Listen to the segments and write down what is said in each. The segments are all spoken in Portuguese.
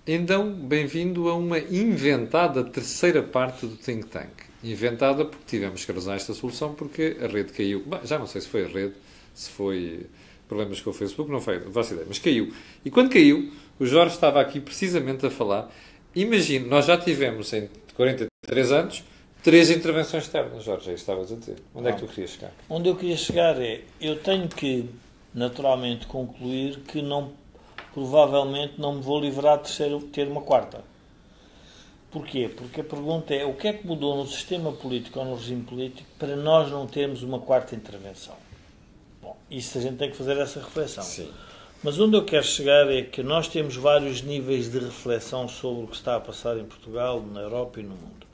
Então, bem-vindo a uma inventada terceira parte do Think Tank. Inventada porque tivemos que arranjar esta solução porque a rede caiu. Bem, já não sei se foi a rede, se foi problemas com o Facebook, não foi, não faço ideia, mas caiu. E quando caiu, o Jorge estava aqui precisamente a falar. Imagine, nós já tivemos em 43 anos 3 intervenções externas, Jorge, é isso que estavas a dizer. Onde é que tu querias chegar? Onde eu queria chegar é, eu tenho que, naturalmente, concluir que provavelmente não me vou livrar de ter uma quarta. Porquê? Porque a pergunta é, o que é que mudou no sistema político ou no regime político para nós não termos uma quarta intervenção? Bom, isso a gente tem que fazer essa reflexão. Sim. Mas onde eu quero chegar é que nós temos vários níveis de reflexão sobre o que está a passar em Portugal, na Europa e no mundo.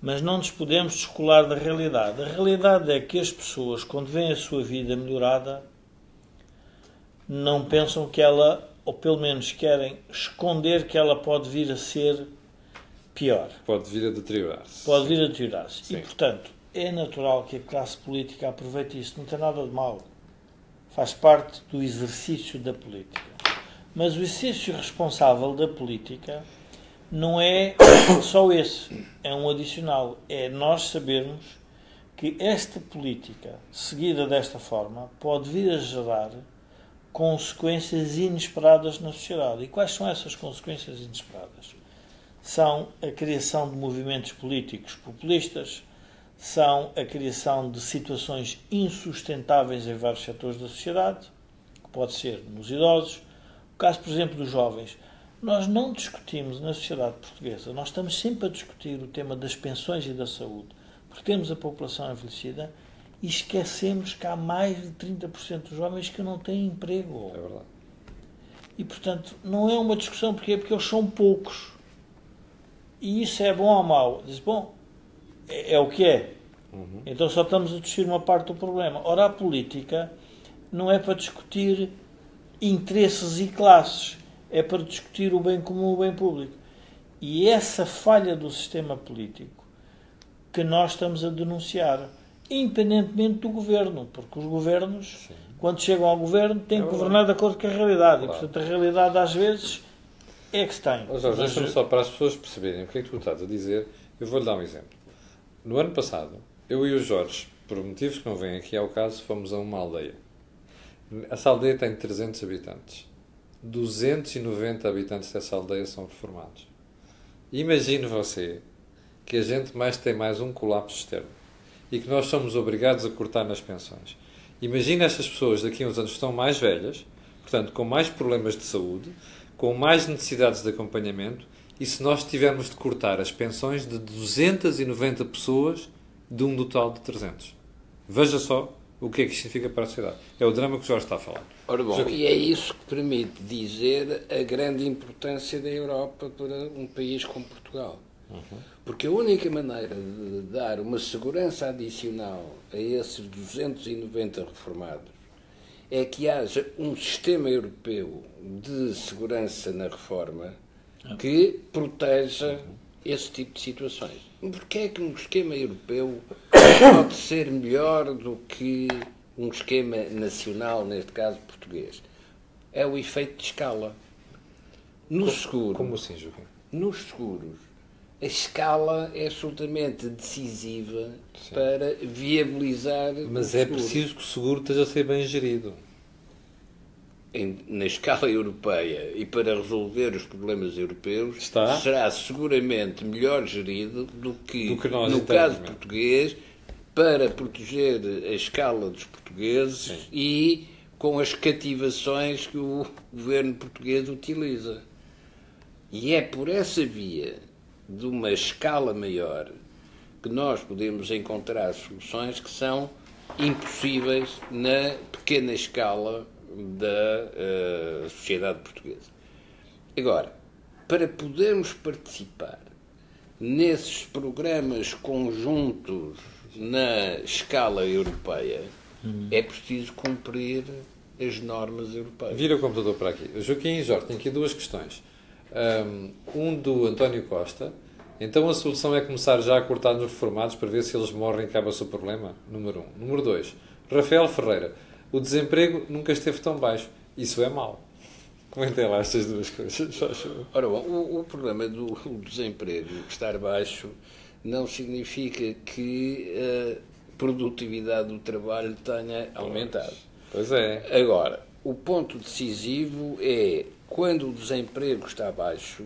Mas não nos podemos descolar da realidade. A realidade é que as pessoas, quando veem a sua vida melhorada, não pensam que ela, ou pelo menos querem esconder que ela pode vir a ser pior. Pode vir a deteriorar-se. Pode vir a deteriorar-se. Sim. E, portanto, é natural que a classe política aproveite isso. Não tem nada de mal. Faz parte do exercício da política. Mas o exercício responsável da política não é só esse. É um adicional. É nós sabermos que esta política, seguida desta forma, pode vir a gerar consequências inesperadas na sociedade. E quais são essas consequências inesperadas? São a criação de movimentos políticos populistas, são a criação de situações insustentáveis em vários setores da sociedade, que pode ser nos idosos, o caso, por exemplo, dos jovens. Nós não discutimos na sociedade portuguesa, nós estamos sempre a discutir o tema das pensões e da saúde, porque temos a população envelhecida e esquecemos que há mais de 30% dos jovens que não têm emprego. É verdade. E, portanto, não é uma discussão porque eles são poucos. E isso é bom ou mau? Diz, bom, é o que é. Uhum. Então só estamos a discutir uma parte do problema. Ora, a política não é para discutir interesses e classes, é para discutir o bem comum, o bem público. E essa falha do sistema político que nós estamos a denunciar, independentemente do governo, porque os governos, sim, quando chegam ao governo, têm que governar de acordo com a realidade. Claro. E, portanto, a realidade, às vezes, é que se tem. Jorge, deixa-me só para as pessoas perceberem o que é que tu estás a dizer. Eu vou-lhe dar um exemplo. No ano passado, eu e o Jorge, por motivos que não vêm aqui ao caso, fomos a uma aldeia. Essa aldeia tem 300 habitantes. 290 habitantes dessa aldeia são reformados. Imagine você que a gente tem mais um colapso externo e que nós somos obrigados a cortar nas pensões. Imagine estas pessoas daqui a uns anos estão mais velhas, portanto com mais problemas de saúde, com mais necessidades de acompanhamento, e se nós tivermos de cortar as pensões de 290 pessoas de um total de 300. Veja só o que é que isto significa para a sociedade. É o drama que o Jorge está a falar. Ora bom, e é isso que permite dizer a grande importância da Europa para um país como Portugal. Uhum. Porque a única maneira de dar uma segurança adicional a esses 290 reformados é que haja um sistema europeu de segurança na reforma que proteja esse tipo de situações. Porquê é que um esquema europeu pode ser melhor do que um esquema nacional, neste caso português? É o efeito de escala. Como assim, Joaquim? Nos seguros, a escala é absolutamente decisiva, sim, para viabilizar. Mas é preciso que o seguro esteja a ser bem gerido. Na escala europeia e para resolver os problemas europeus, será seguramente melhor gerido do que no caso português, para proteger a escala dos portugueses, sim, e com as cativações que o governo português utiliza. E é por essa via de uma escala maior que nós podemos encontrar soluções que são impossíveis na pequena escala da sociedade portuguesa. Agora, para podermos participar nesses programas conjuntos na escala europeia, é preciso cumprir as normas europeias. Vira o computador para aqui. Joaquim e Jorge, tenho aqui duas questões. Do António Costa. Então a solução é começar já a cortar nos reformados para ver se eles morrem e acaba-se o problema? Número 1. Número 2. Rafael Ferreira. O desemprego nunca esteve tão baixo. Isso é mau. Comentem lá estas duas coisas. Ora bom, o problema do desemprego estar baixo não significa que a produtividade do trabalho tenha aumentado. Pois é. Agora, o ponto decisivo é quando o desemprego está baixo,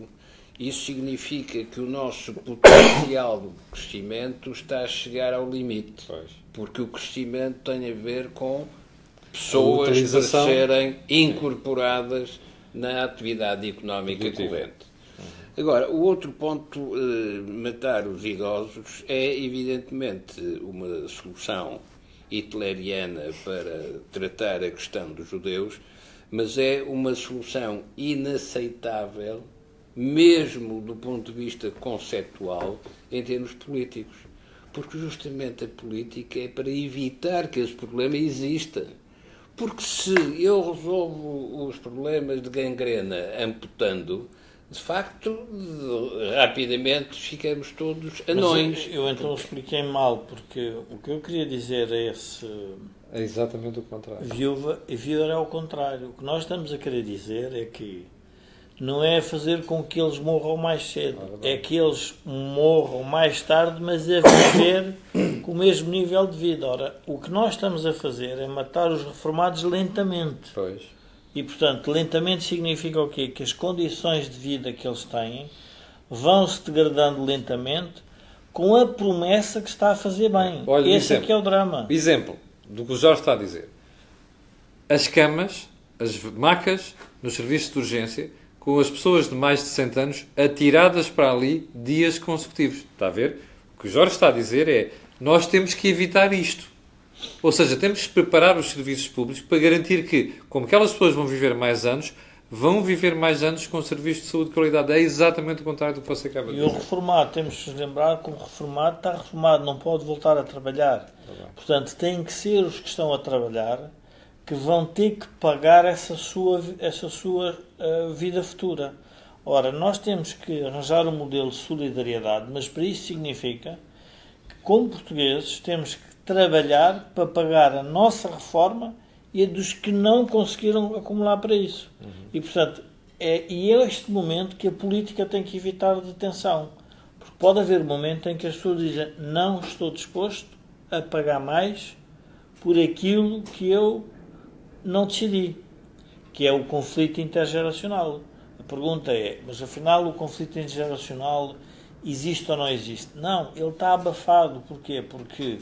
isso significa que o nosso potencial de crescimento está a chegar ao limite. Pois. Porque o crescimento tem a ver com pessoas para serem incorporadas na atividade económica corrente. Agora, o outro ponto, matar os idosos, é evidentemente uma solução hitleriana para tratar a questão dos judeus, mas é uma solução inaceitável, mesmo do ponto de vista conceptual, em termos políticos. Porque justamente a política é para evitar que esse problema exista. Porque se eu resolvo os problemas de gangrena amputando, de facto, rapidamente ficamos todos anões. Eu então expliquei mal, porque o que eu queria dizer a esse... É exatamente o contrário. Viúva é ao contrário. O que nós estamos a querer dizer é que não é fazer com que eles morram mais cedo, é que eles morram mais tarde, mas a viver com o mesmo nível de vida. Ora, o que nós estamos a fazer é matar os reformados lentamente. Pois. E, portanto, lentamente significa o quê? Que as condições de vida que eles têm vão-se degradando lentamente com a promessa que está a fazer bem. Olha, esse é que é o drama. Exemplo do que o Jorge está a dizer. As camas, as macas nos serviços de urgência, com as pessoas de mais de 60 anos atiradas para ali dias consecutivos. Está a ver? O que o Jorge está a dizer é nós temos que evitar isto. Ou seja, temos que preparar os serviços públicos para garantir que, como aquelas pessoas vão viver mais anos com serviços de saúde de qualidade. É exatamente o contrário do que você acaba de dizer. E o reformado, temos que nos lembrar que o reformado está reformado, não pode voltar a trabalhar. Portanto, têm que ser os que estão a trabalhar que vão ter que pagar essa sua vida futura. Ora, nós temos que arranjar um modelo de solidariedade, mas para isso significa que, como portugueses, temos que trabalhar para pagar a nossa reforma e a dos que não conseguiram acumular para isso. E, portanto, é este momento que a política tem que evitar detenção. Porque pode haver um momento em que as pessoas dizem não estou disposto a pagar mais por aquilo que eu não decidi, que é o conflito intergeracional. A pergunta é, mas afinal o conflito intergeracional existe ou não existe? Não, ele está abafado. Porquê? Porque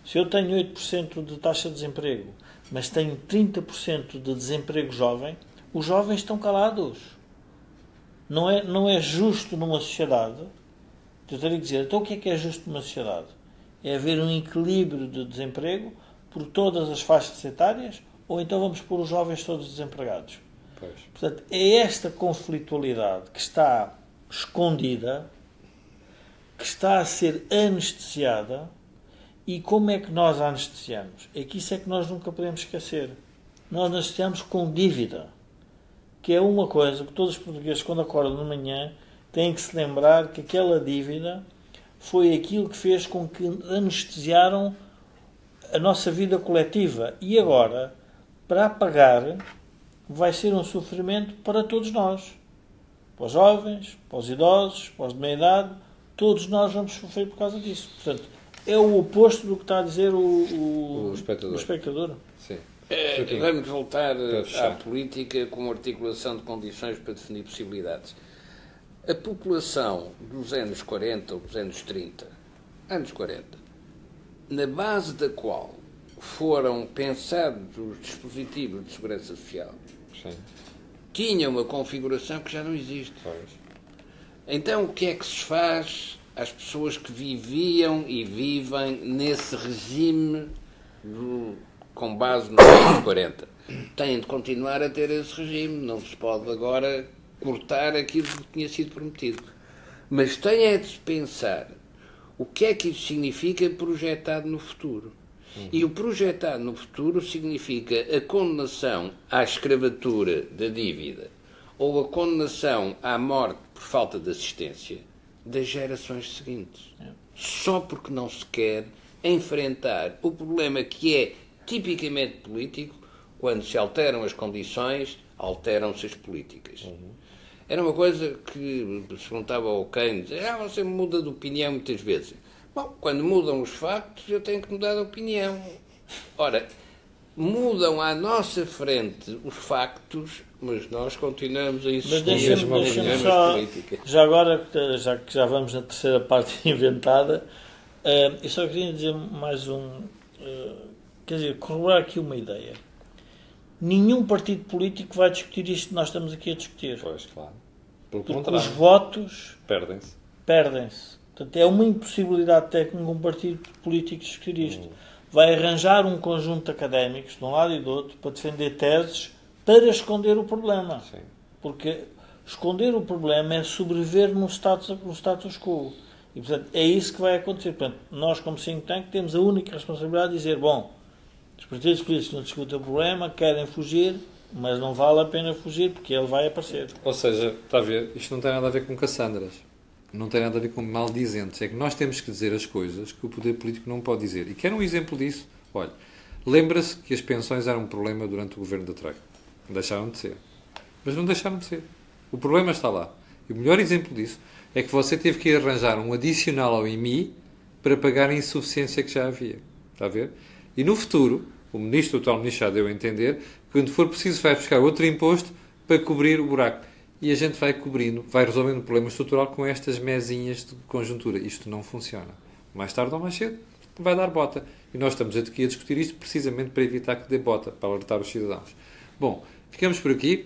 se eu tenho 8% de taxa de desemprego, mas tenho 30% de desemprego jovem, os jovens estão calados. Não é justo numa sociedade. Eu tenho que dizer, então o que é justo numa sociedade? É haver um equilíbrio de desemprego por todas as faixas etárias, ou então vamos pôr os jovens todos desempregados? Pois. Portanto, é esta conflitualidade que está escondida, que está a ser anestesiada. E como é que nós a anestesiamos? É que isso é que nós nunca podemos esquecer. Nós anestesiamos com dívida, que é uma coisa que todos os portugueses, quando acordam de manhã, têm que se lembrar que aquela dívida foi aquilo que fez com que anestesiaram a nossa vida coletiva. E agora, para pagar, vai ser um sofrimento para todos nós. Para os jovens, para os idosos, para os de meia idade, todos nós vamos sofrer por causa disso. Portanto, é o oposto do que está a dizer o espectador. Sim. Vamos voltar à política como articulação de condições para definir possibilidades. A população dos anos 40 ou dos anos 30, na base da qual foram pensados os dispositivos de segurança social, sim, tinha uma configuração que já não existe. Pois. Então, o que é que se faz às pessoas que viviam e vivem nesse regime com base nos anos 40? Têm de continuar a ter esse regime, não se pode agora cortar aquilo que tinha sido prometido. Mas tem é de se pensar o que é que isso significa projetado no futuro. E o projetado no futuro significa a condenação à escravatura da dívida ou a condenação à morte por falta de assistência das gerações seguintes. Só porque não se quer enfrentar o problema que é tipicamente político, quando se alteram as condições, alteram-se as políticas. Era uma coisa que se perguntava ao Keynes, você muda de opinião muitas vezes. Bom, quando mudam os factos, eu tenho que mudar de opinião. Ora, mudam à nossa frente os factos, mas nós continuamos a existir. Mas deixa-me só, já agora, já que já vamos na terceira parte inventada, eu só queria dizer mais quer dizer, corroborar aqui uma ideia. Nenhum partido político vai discutir isto que nós estamos aqui a discutir. Pois, claro. Porque os votos perdem-se. Portanto, é uma impossibilidade técnica um partido político discutir isto. Vai arranjar um conjunto de académicos, de um lado e do outro, para defender teses para esconder o problema. Sim. Porque esconder o problema é sobreviver no status quo. E, portanto, é isso que vai acontecer. Portanto, nós, como think tank, temos a única responsabilidade de dizer, bom, os partidos políticos não discutem o problema, querem fugir, mas não vale a pena fugir porque ele vai aparecer. Ou seja, está a ver, isto não tem nada a ver com Cassandras. Não tem nada a ver com maldizentes. É que nós temos que dizer as coisas que o poder político não pode dizer. E quer um exemplo disso? Olha, lembra-se que as pensões eram um problema durante o governo da Troika. Deixaram de ser. Mas não deixaram de ser. O problema está lá. E o melhor exemplo disso é que você teve que arranjar um adicional ao IMI para pagar a insuficiência que já havia. Está a ver? E no futuro, o atual ministro já deu a entender que quando for preciso vai buscar outro imposto para cobrir o buraco. E a gente vai cobrindo, vai resolvendo o problema estrutural com estas mesinhas de conjuntura. Isto não funciona. Mais tarde ou mais cedo vai dar bota. E nós estamos aqui a discutir isto precisamente para evitar que dê bota, para alertar os cidadãos. Bom, ficamos por aqui.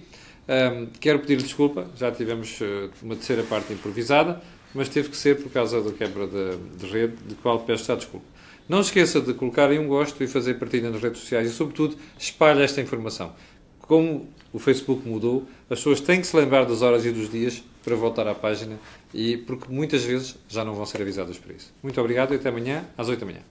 Quero pedir desculpa, já tivemos uma terceira parte improvisada, mas teve que ser por causa da quebra de rede, de qual peço já desculpa. Não se esqueça de colocar aí um gosto e fazer partilha nas redes sociais e, sobretudo, espalhe esta informação. Como o Facebook mudou, as pessoas têm que se lembrar das horas e dos dias para voltar à página, porque muitas vezes já não vão ser avisadas por isso. Muito obrigado e até amanhã às 8 da manhã.